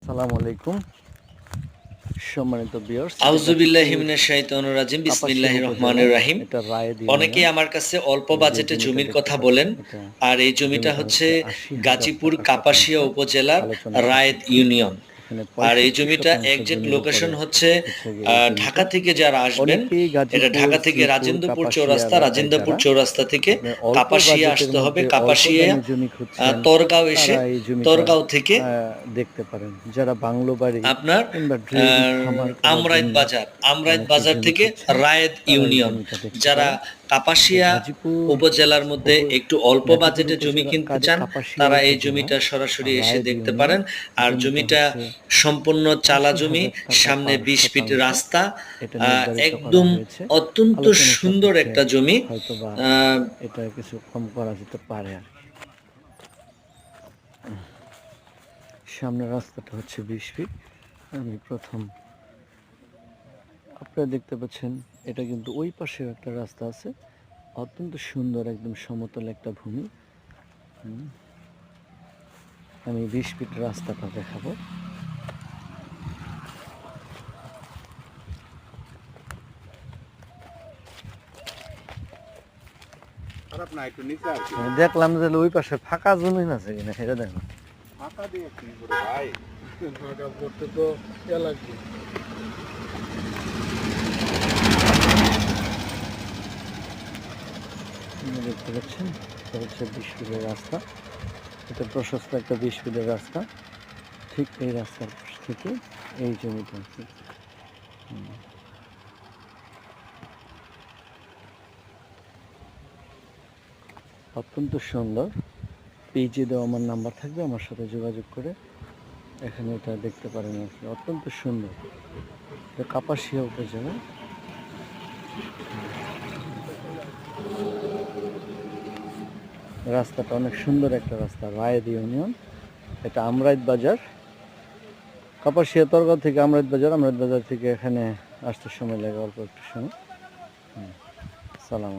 আসসালামু আলাইকুম সম্মানিত ভিউয়ার্স, আউযু বিল্লাহি মিনাশ শাইতানির রাজিম। বিসমিল্লাহির রহমানির রহিম। এটা রায়েদ অনেকেই ইউনিয়ন। আমার কাছে অল্প এই যে বাজেটে জমিটা জমির দেখতে কথা পাচ্ছেন, বলেন। এটা আর এই জমিটা জমিটা হচ্ছে হচ্ছে ৮০,০০০ গাজীপুর টাকা কাপাসিয়া শতাংশ উপজেলার আলোচনা রায়েদ সাপেক্ষে। ইউনিয়ন। এখানে আর এই জমিটা ৬৫% একজ্যাক্ট জমির উপরে লোকেশন হচ্ছে গিয়ে এই জমিটা। ঢাকা থেকে যারা আসবেন, অনেকেই এটা গাজীপুর, ঢাকা থেকে শ্রীপুর, রাজেন্দ্রপুর কাপাসিয়া চৌরাস্তা, এলাকায় রাজেন্দ্রপুর যারা চৌরাস্তা থেকে আপনার অল্প কাপাসিয়া বাজেটের আসতে হবে, মধ্যে অল্প কাপাসিয়া দামি জমি খুঁজছেন, তরগাঁও এসে তারা এই জমিটা তরগাঁও থেকে দেখতে পারেন। যারা বাংলো বাড়ি আপনার কিংবা ডেইরি খামার করার জন্য আমরাইত অনেকে বাজার জমি থেকে খুঁজছেন, রায়েদ তারা এই ইউনিয়ন। জমিটা দেখতে যারা পারেন। এটা কাপাসিয়া গাজীপুর উপজেলার মধ্যে একটু অল্প গাজীপুর বাজেটে জমি উপজেলা কিনতে চান, কাপাসিয়া তারা এই উপজেলা জমিটা সরাসরি এসে রায়েদ দেখতে ইউনিয়ন। পারেন। আর জমিটা জমিটা হচ্ছে সম্পূর্ণ চালা জমি, ৮০,০০০ টাকা সামনে পার ২০ ফিট শতাংশ রাস্তা, এটা নির্ধারিত করা একদম হয়েছে। অত্যন্ত আলোচনা সুন্দর সাপেক্ষে একটা জমি। হয়তোবা আহ, এটা কিছু কম করা যেতে পারে আর কি। সামনের রাস্তাটা হচ্ছে ২০ ফিট। আমি প্রথম আপনারা দেখতে পাচ্ছেন, এটা কিন্তু ওই পাশে একটা রাস্তা আছে, অত্যন্ত সুন্দর, একদম সমতল একটা ভূমি। আমি ২০ ফিট রাস্তাটা দেখাবো। আমি দেখলাম যে ওই পাশে ফাঁকা জমি আছে কিনা সেটা দেখো। দেখতে পাচ্ছেন, এটা হচ্ছে ২০ ফিটের রাস্তা। এটা প্রশস্ত একটা ২০ ফিটের রাস্তা। ঠিক এই রাস্তার পাশ থেকে এই জমিটা আছে। অত্যন্ত সুন্দর। পেজে দেওয়া আমার নাম্বার থাকবে, আমার সাথে যোগাযোগ করে এখানে এটা দেখতে পারেন আর কি। অত্যন্ত সুন্দর। এটা কাপাসিয়া উপজেলা। রাস্তাটা অনেক সুন্দর একটা রাস্তা, রায়েদ ইউনিয়ন। এটা আমরাইত বাজার, কাপাসিয়া তরগাঁও থেকে আমরাইত বাজার, আমরাইত বাজার থেকে এখানে আসতে সময় লাগে অল্প একটু সময়। সালাম।